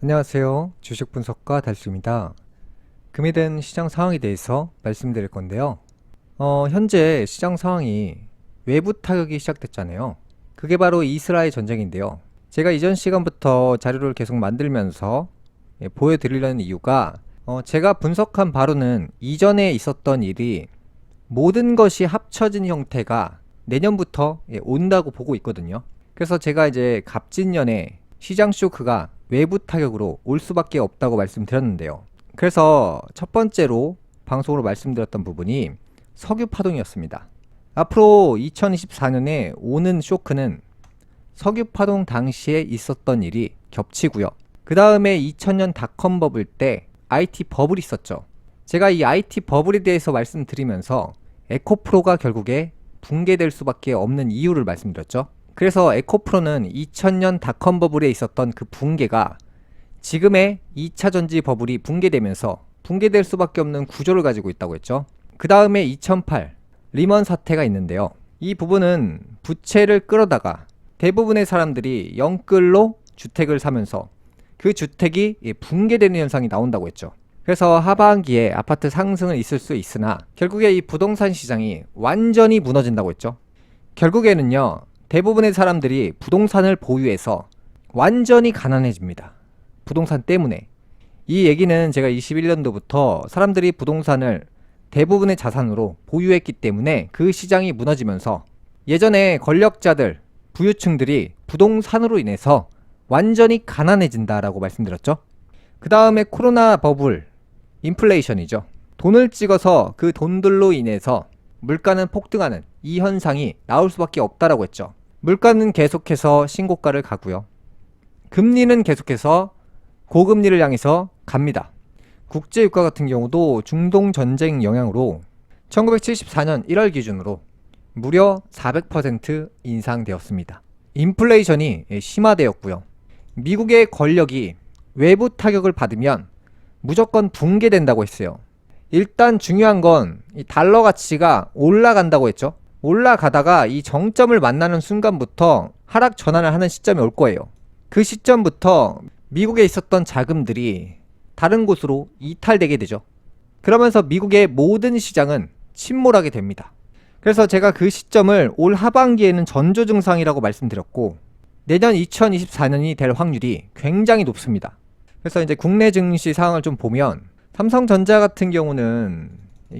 안녕하세요. 주식 분석가 달수입니다. 금이 된 시장 상황에 대해서 말씀드릴 건데요. 현재 시장 상황이 외부 타격이 시작됐잖아요. 그게 바로 이스라엘 전쟁인데요. 제가 이전 시간부터 자료를 계속 만들면서 보여드리려는 이유가 제가 분석한 바로는 이전에 있었던 일이 모든 것이 합쳐진 형태가 내년부터 온다고 보고 있거든요. 그래서 제가 이제 갑진년에 시장 쇼크가 외부 타격으로 올 수밖에 없다고 말씀드렸는데요. 그래서 첫 번째로 방송으로 말씀드렸던 부분이 석유 파동이었습니다. 앞으로 2024년에 오는 쇼크는 석유 파동 당시에 있었던 일이 겹치고요. 그 다음에 2000년 닷컴 버블 때 IT 버블이 있었죠. 제가 이 IT 버블에 대해서 말씀드리면서 에코프로가 결국에 붕괴될 수밖에 없는 이유를 말씀드렸죠. 그래서 에코프로는 2000년 닷컴 버블에 있었던 그 붕괴가 지금의 2차 전지 버블이 붕괴되면서 붕괴될 수밖에 없는 구조를 가지고 있다고 했죠. 그 다음에 2008 리먼 사태가 있는데요. 이 부분은 부채를 끌어다가 대부분의 사람들이 영끌로 주택을 사면서 그 주택이 붕괴되는 현상이 나온다고 했죠. 그래서 하반기에 아파트 상승은 있을 수 있으나 결국에 이 부동산 시장이 완전히 무너진다고 했죠. 결국에는요, 대부분의 사람들이 부동산을 보유해서 완전히 가난해집니다. 부동산 때문에. 이 얘기는 제가 21년도부터 사람들이 부동산을 대부분의 자산으로 보유했기 때문에 그 시장이 무너지면서 예전에 권력자들, 부유층들이 부동산으로 인해서 완전히 가난해진다라고 말씀드렸죠. 그 다음에 코로나 버블, 인플레이션이죠. 돈을 찍어서 그 돈들로 인해서 물가는 폭등하는 이 현상이 나올 수밖에 없다라고 했죠. 물가는 계속해서 신고가를 가고요. 금리는 계속해서 고금리를 향해서 갑니다. 국제유가 같은 경우도 중동 전쟁 영향으로 1974년 1월 기준으로 무려 400% 인상되었습니다. 인플레이션이 심화되었고요. 미국의 권력이 외부 타격을 받으면 무조건 붕괴된다고 했어요. 일단 중요한 건 이 달러 가치가 올라간다고 했죠. 올라가다가 이 정점을 만나는 순간부터 하락 전환을 하는 시점이 올 거예요. 그 시점부터 미국에 있었던 자금들이 다른 곳으로 이탈되게 되죠. 그러면서 미국의 모든 시장은 침몰하게 됩니다. 그래서 제가 그 시점을 올 하반기에는 전조 증상이라고 말씀드렸고 내년 2024년이 될 확률이 굉장히 높습니다. 그래서 이제 국내 증시 상황을 좀 보면 삼성전자 같은 경우는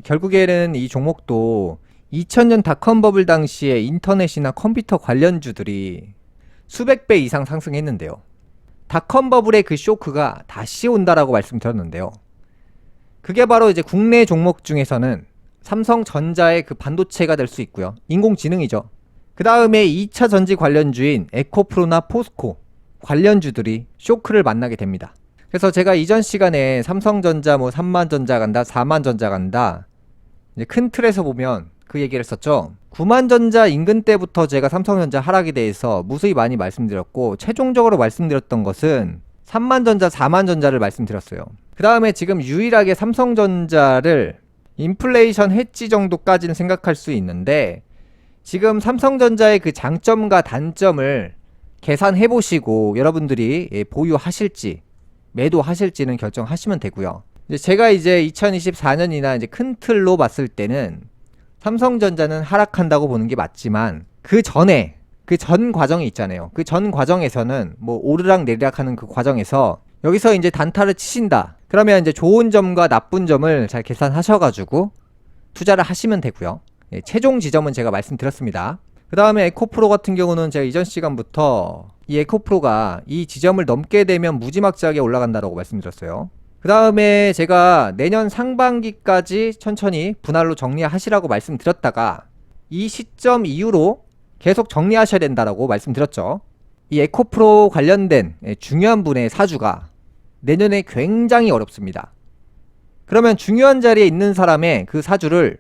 결국에는 이 종목도 2000년 닷컴 버블 당시에 인터넷이나 컴퓨터 관련주들이 수백 배 이상 상승했는데요. 닷컴 버블의 그 쇼크가 다시 온다라고 말씀드렸는데요. 그게 바로 이제 국내 종목 중에서는 삼성전자의 그 반도체가 될 수 있고요. 인공지능이죠. 그 다음에 2차 전지 관련주인 에코프로나 포스코 관련주들이 쇼크를 만나게 됩니다. 그래서 제가 이전 시간에 삼성전자 뭐 3만전자 간다, 4만전자 간다, 이제 큰 틀에서 보면 그 얘기를 했었죠. 9만전자 인근 때부터 제가 삼성전자 하락에 대해서 무수히 많이 말씀드렸고 최종적으로 말씀드렸던 것은 3만전자, 4만전자를 말씀드렸어요. 그 다음에 지금 유일하게 삼성전자를 인플레이션 해지 정도까지는 생각할 수 있는데 지금 삼성전자의 그 장점과 단점을 계산해 보시고 여러분들이 보유하실지 매도하실지는 결정하시면 되고요. 제가 이제 2024년이나 이제 큰 틀로 봤을 때는 삼성전자는 하락한다고 보는 게 맞지만 그 전에 그 전 과정이 있잖아요. 그 전 과정에서는 뭐 오르락 내리락 하는 그 과정에서 여기서 이제 단타를 치신다. 그러면 이제 좋은 점과 나쁜 점을 잘 계산하셔가지고 투자를 하시면 되고요. 최종 지점은 제가 말씀드렸습니다. 그 다음에 에코프로 같은 경우는 제가 이전 시간부터 이 에코프로가 이 지점을 넘게 되면 무지막지하게 올라간다라고 말씀드렸어요. 그 다음에 제가 내년 상반기까지 천천히 분할로 정리하시라고 말씀드렸다가 이 시점 이후로 계속 정리하셔야 된다라고 말씀드렸죠. 이 에코프로 관련된 중요한 분의 사주가 내년에 굉장히 어렵습니다. 그러면 중요한 자리에 있는 사람의 그 사주를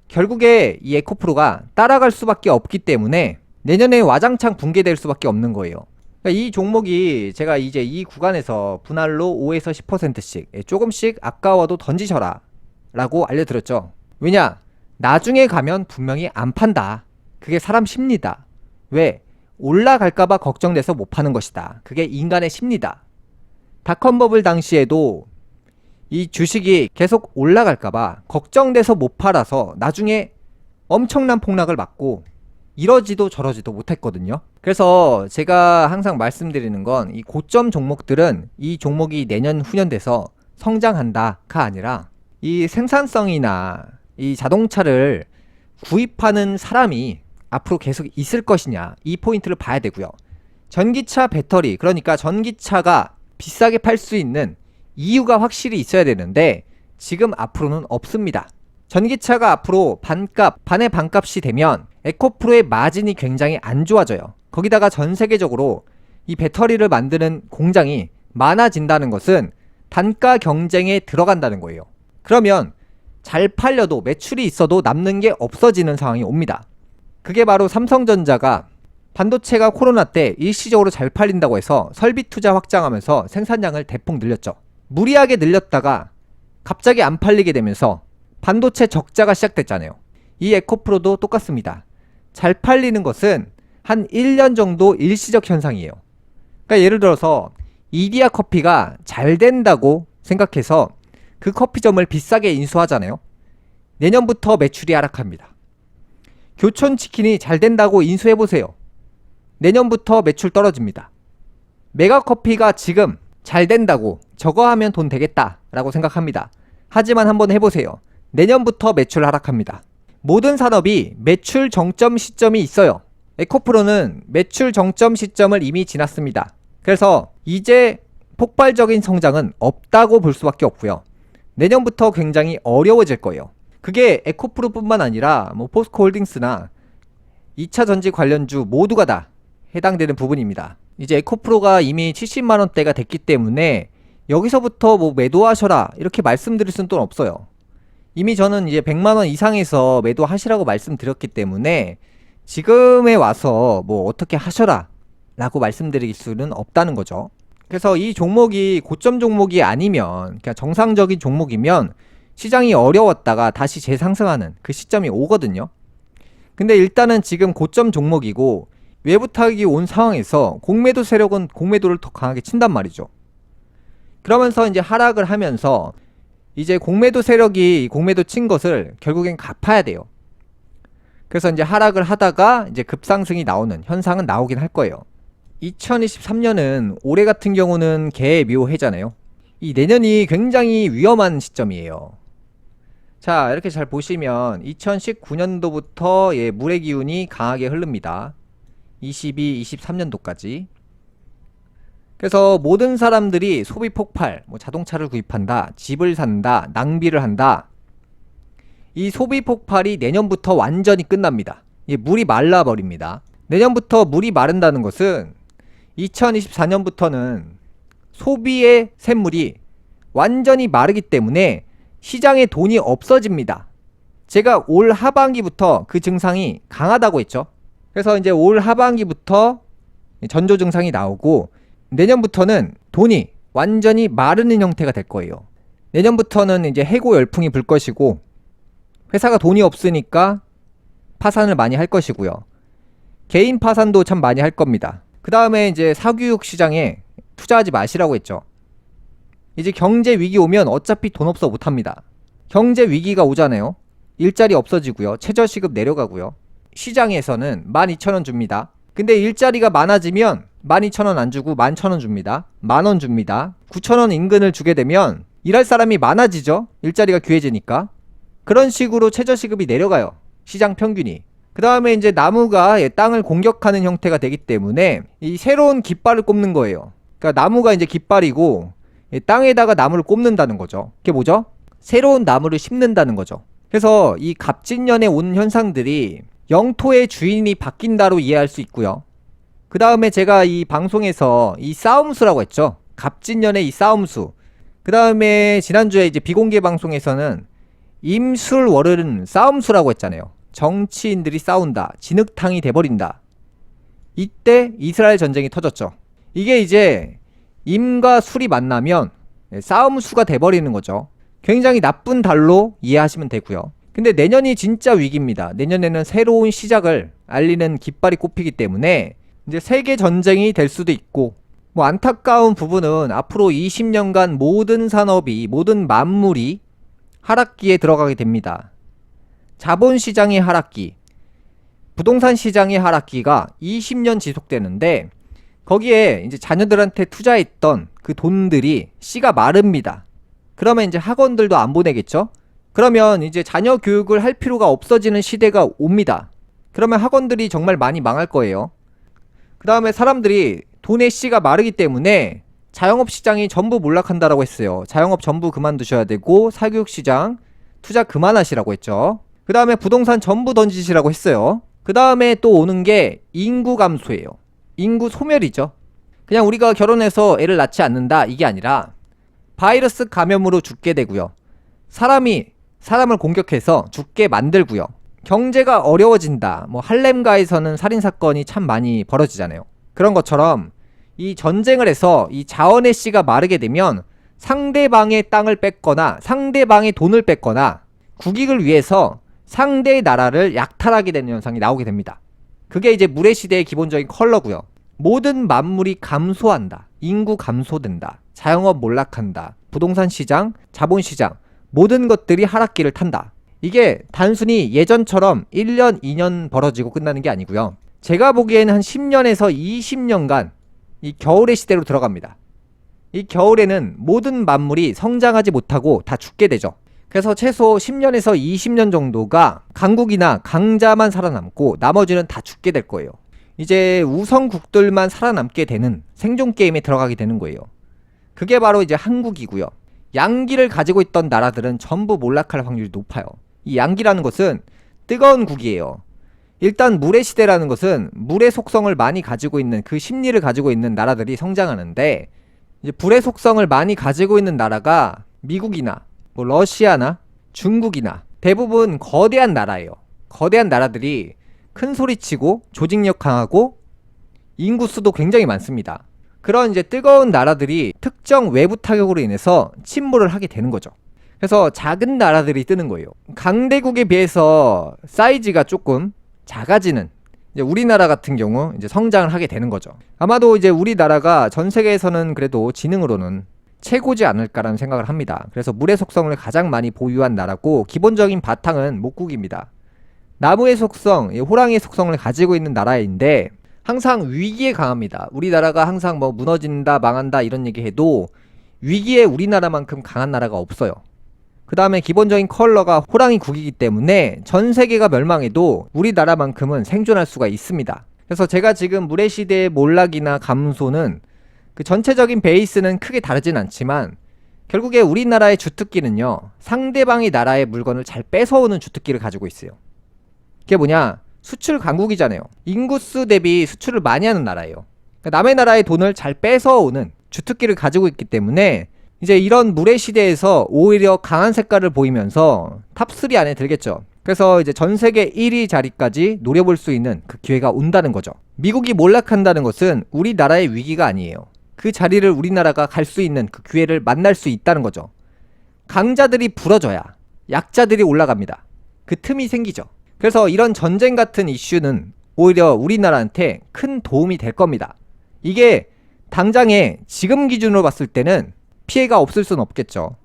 결국에 이 에코프로가 따라갈 수밖에 없기 때문에 내년에 와장창 붕괴될 수밖에 없는 거예요. 그러니까 이 종목이 제가 이제 이 구간에서 분할로 5에서 10%씩 조금씩 아까워도 던지셔라 라고 알려드렸죠. 왜냐? 나중에 가면 분명히 안 판다. 그게 사람 심리다. 왜? 올라갈까봐 걱정돼서 못 파는 것이다. 그게 인간의 심리다. 닷컴 버블 당시에도 이 주식이 계속 올라갈까봐 걱정돼서 못 팔아서 나중에 엄청난 폭락을 맞고 이러지도 저러지도 못했거든요. 그래서 제가 항상 말씀드리는 건 이 고점 종목들은 이 종목이 내년 후년 돼서 성장한다가 아니라 이 생산성이나 이 자동차를 구입하는 사람이 앞으로 계속 있을 것이냐, 이 포인트를 봐야 되고요. 전기차 배터리, 그러니까 전기차가 비싸게 팔 수 있는 이유가 확실히 있어야 되는데 지금 앞으로는 없습니다. 전기차가 앞으로 반의 반값이 되면 에코프로의 마진이 굉장히 안 좋아져요. 거기다가 전 세계적으로 이 배터리를 만드는 공장이 많아진다는 것은 단가 경쟁에 들어간다는 거예요. 그러면 잘 팔려도 매출이 있어도 남는 게 없어지는 상황이 옵니다. 그게 바로 삼성전자가 반도체가 코로나 때 일시적으로 잘 팔린다고 해서 설비 투자 확장하면서 생산량을 대폭 늘렸죠. 무리하게 늘렸다가 갑자기 안 팔리게 되면서 반도체 적자가 시작됐잖아요. 이 에코프로도 똑같습니다. 잘 팔리는 것은 한 1년 정도 일시적 현상이에요. 그러니까 예를 들어서 이디야 커피가 잘 된다고 생각해서 그 커피점을 비싸게 인수하잖아요. 내년부터 매출이 하락합니다. 교촌치킨이 잘 된다고 인수해보세요. 내년부터 매출 떨어집니다. 메가커피가 지금 잘 된다고 저거 하면 돈 되겠다라고 생각합니다. 하지만 한번 해보세요. 내년부터 매출 하락합니다. 모든 산업이 매출 정점 시점이 있어요. 에코프로는 매출 정점 시점을 이미 지났습니다. 그래서 이제 폭발적인 성장은 없다고 볼 수밖에 없고요. 내년부터 굉장히 어려워질 거예요. 그게 에코프로뿐만 아니라 포스코홀딩스나 2차 전지 관련주 모두가 다 해당되는 부분입니다. 이제 에코프로가 이미 70만원대가 됐기 때문에 여기서부터 매도하셔라 이렇게 말씀드릴 수는 또 없어요. 이미 저는 이제 100만원 이상에서 매도하시라고 말씀드렸기 때문에 지금에 와서 어떻게 하셔라 라고 말씀드릴 수는 없다는 거죠. 그래서 이 종목이 고점 종목이 아니면 그냥 정상적인 종목이면 시장이 어려웠다가 다시 재상승하는 그 시점이 오거든요. 근데 일단은 지금 고점 종목이고 외부 타격이 온 상황에서 공매도 세력은 공매도를 더 강하게 친단 말이죠. 그러면서 이제 하락을 하면서 이제 공매도 세력이 공매도 친 것을 결국엔 갚아야 돼요. 그래서 이제 하락을 하다가 이제 급상승이 나오는 현상은 나오긴 할 거예요. 2023년은 올해 같은 경우는 개묘해잖아요. 이 내년이 굉장히 위험한 시점이에요. 자, 이렇게 잘 보시면 2019년도부터 물의 기운이 강하게 흐릅니다. 22, 23년도까지. 그래서 모든 사람들이 소비 폭발, 자동차를 구입한다, 집을 산다, 낭비를 한다. 이 소비 폭발이 내년부터 완전히 끝납니다. 물이 말라버립니다. 내년부터 물이 마른다는 것은 2024년부터는 소비의 샘물이 완전히 마르기 때문에 시장에 돈이 없어집니다. 제가 올 하반기부터 그 증상이 강하다고 했죠. 그래서 이제 올 하반기부터 전조 증상이 나오고 내년부터는 돈이 완전히 마르는 형태가 될 거예요. 내년부터는 이제 해고 열풍이 불 것이고 회사가 돈이 없으니까 파산을 많이 할 것이고요. 개인 파산도 참 많이 할 겁니다. 그 다음에 이제 사교육 시장에 투자하지 마시라고 했죠. 이제 경제 위기 오면 어차피 돈 없어 못합니다. 경제 위기가 오잖아요. 일자리 없어지고요. 최저시급 내려가고요. 시장에서는 12,000원 줍니다. 근데 일자리가 많아지면 12,000원 안 주고 11,000원 줍니다. 10,000원 줍니다. 9,000원 인근을 주게 되면 일할 사람이 많아지죠. 일자리가 귀해지니까. 그런 식으로 최저시급이 내려가요. 시장 평균이. 그 다음에 이제 나무가 땅을 공격하는 형태가 되기 때문에 이 새로운 깃발을 꼽는 거예요. 그러니까 나무가 이제 깃발이고 땅에다가 나무를 꼽는다는 거죠. 그게 뭐죠? 새로운 나무를 심는다는 거죠. 그래서 이 갑진년에 온 현상들이 영토의 주인이 바뀐다로 이해할 수 있고요. 그 다음에 제가 이 방송에서 이 싸움수라고 했죠. 갑진년의 이 싸움수. 그 다음에 지난주에 이제 비공개 방송에서는 임술월은 싸움수라고 했잖아요. 정치인들이 싸운다. 진흙탕이 돼버린다. 이때 이스라엘 전쟁이 터졌죠. 이게 이제 임과 술이 만나면 싸움수가 돼버리는 거죠. 굉장히 나쁜 달로 이해하시면 되고요. 근데 내년이 진짜 위기입니다. 내년에는 새로운 시작을 알리는 깃발이 꼽히기 때문에 이제 세계 전쟁이 될 수도 있고 뭐 안타까운 부분은 앞으로 20년간 모든 산업이, 모든 만물이 하락기에 들어가게 됩니다. 자본시장의 하락기, 부동산 시장의 하락기가 20년 지속되는데 거기에 이제 자녀들한테 투자했던 그 돈들이 씨가 마릅니다. 그러면 이제 학원들도 안 보내겠죠? 그러면 이제 자녀 교육을 할 필요가 없어지는 시대가 옵니다. 그러면 학원들이 정말 많이 망할 거예요. 그 다음에 사람들이 돈의 씨가 마르기 때문에 자영업 시장이 전부 몰락한다라고 했어요. 자영업 전부 그만두셔야 되고 사교육 시장 투자 그만하시라고 했죠. 그 다음에 부동산 전부 던지시라고 했어요. 그 다음에 또 오는 게 인구 감소예요. 인구 소멸이죠. 그냥 우리가 결혼해서 애를 낳지 않는다 이게 아니라 바이러스 감염으로 죽게 되고요. 사람이 사람을 공격해서 죽게 만들고요. 경제가 어려워진다. 뭐 할렘가에서는 살인사건이 참 많이 벌어지잖아요. 그런 것처럼 이 전쟁을 해서 이 자원의 씨가 마르게 되면 상대방의 땅을 뺏거나 상대방의 돈을 뺏거나 국익을 위해서 상대의 나라를 약탈하게 되는 현상이 나오게 됩니다. 그게 이제 물의 기본적인 컬러고요. 모든 만물이 감소한다. 인구 감소된다. 자영업 몰락한다. 부동산 시장, 자본 시장 모든 것들이 하락기를 탄다. 이게 단순히 예전처럼 1년, 2년 벌어지고 끝나는 게 아니고요. 제가 보기에는 한 10년에서 20년간 이 겨울의 시대로 들어갑니다. 이 겨울에는 모든 만물이 성장하지 못하고 다 죽게 되죠. 그래서 최소 10년에서 20년 정도가 강국이나 강자만 살아남고 나머지는 다 죽게 될 거예요. 이제 우성국들만 살아남게 되는 생존 게임에 들어가게 되는 거예요. 그게 바로 이제 한국이고요. 양기를 가지고 있던 나라들은 전부 몰락할 확률이 높아요. 이 양기라는 것은 뜨거운 국이에요. 일단 물의 시대라는 것은 물의 속성을 많이 가지고 있는 그 심리를 가지고 있는 나라들이 성장하는데 이제 불의 속성을 많이 가지고 있는 나라가 미국이나 뭐 러시아나 중국이나 대부분 거대한 나라예요. 거대한 나라들이 큰 소리치고 조직력 강하고 인구수도 굉장히 많습니다. 그런 이제 뜨거운 나라들이 특정 외부 타격으로 인해서 침몰을 하게 되는 거죠. 그래서 작은 나라들이 뜨는 거예요. 강대국에 비해서 사이즈가 조금 작아지는 이제 우리나라 같은 경우 이제 성장을 하게 되는 거죠. 아마도 이제 우리나라가 전 세계에서는 그래도 지능으로는 최고지 않을까라는 생각을 합니다. 그래서 물의 속성을 가장 많이 보유한 나라고 기본적인 바탕은 목국입니다. 나무의 속성, 호랑이의 속성을 가지고 있는 나라인데 항상 위기에 강합니다. 우리나라가 항상 뭐 무너진다, 망한다 이런 얘기해도 위기에 우리나라만큼 강한 나라가 없어요. 그 다음에 기본적인 컬러가 호랑이국이기 때문에 전 세계가 멸망해도 우리나라만큼은 생존할 수가 있습니다. 그래서 제가 지금 물의 시대의 몰락이나 감소는 그 전체적인 베이스는 크게 다르진 않지만 결국에 우리나라의 주특기는요, 상대방의 나라의 물건을 잘 뺏어오는 주특기를 가지고 있어요. 그게 뭐냐? 수출 강국이잖아요. 인구수 대비 수출을 많이 하는 나라예요. 그러니까 남의 나라의 돈을 잘 뺏어오는 주특기를 가지고 있기 때문에 이제 이런 물의 시대에서 오히려 강한 색깔을 보이면서 탑3 안에 들겠죠. 그래서 이제 전 세계 1위 자리까지 노려볼 수 있는 그 기회가 온다는 거죠. 미국이 몰락한다는 것은 우리나라의 위기가 아니에요. 그 자리를 우리나라가 갈 수 있는 그 기회를 만날 수 있다는 거죠. 강자들이 부러져야 약자들이 올라갑니다. 그 틈이 생기죠. 그래서 이런 전쟁 같은 이슈는 오히려 우리나라한테 큰 도움이 될 겁니다. 이게 당장에 지금 기준으로 봤을 때는 피해가 없을 수는 없겠죠.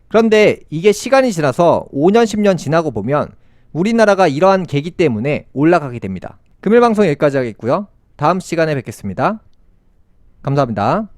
그런데 이게 시간이 지나서 5년, 10년 지나고 보면 우리나라가 이러한 계기 때문에 올라가게 됩니다. 금일 방송 여기까지 하겠고요. 다음 시간에 뵙겠습니다. 감사합니다.